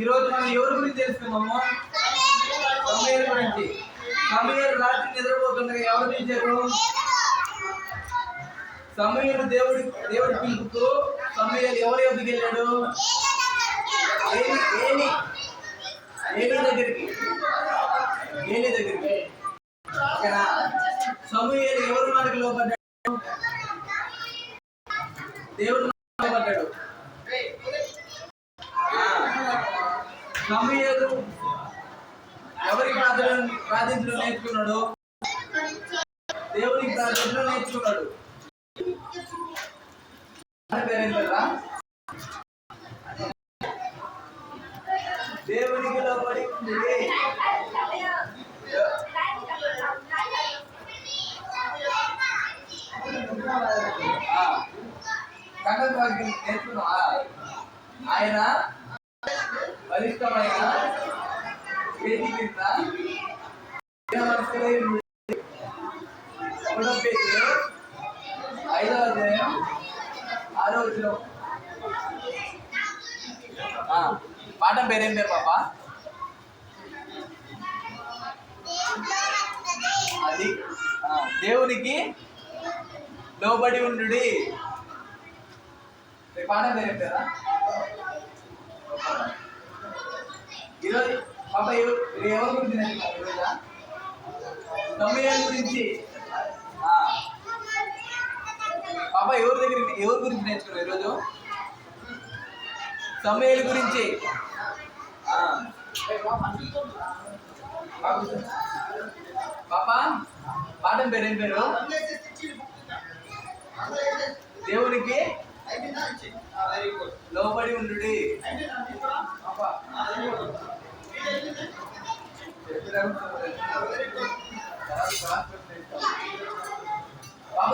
ఈరోజు మనం ఎవరి గురించి తెలుసుకున్నాము? సమూయేలు గురించి. సమూయేలు రాత్రి నిద్రపోతుండగా ఎవరు పిలిచారు? సమూయేలు దేవుడి పిలుపుతూ సమూయేలు ఎవరి యొద్దకు వెళ్ళాడు? ఏలీ దగ్గరికి. ఓకేనా? సమూయేలు ఎవరి మాటకు లోబడ్డాడు? దేవుడు లోబడ్డాడు. సమూయేలు ఎవరికి ప్రార్థించడం నేర్చుకున్నాడు? దేవునికి ప్రార్థించడం నేర్చుకున్నాడు. పేరేం కదా? దేవునికి లోబడి ఉంది. నేర్చుకున్నా. ఆయన బలిష్టమైన చేతి కింద 5వ అధ్యాయం 6వ వచనం. పాఠం పేరేం పేరు పాప? అది దేవునికి లోబడి ఉండు. పాఠం పేరేం పేరా? ఈరోజు పాప ఎవరి గురించి నేర్చుకున్నాం? సమూయేలు గురించి. పాప ఎవరి గురించి నేర్చుకున్నాం ఈరోజు? సమూయేలు గురించి. పాప పాఠం పేరేం పేరు? దేవునికి లోబడి ఉండు. పాప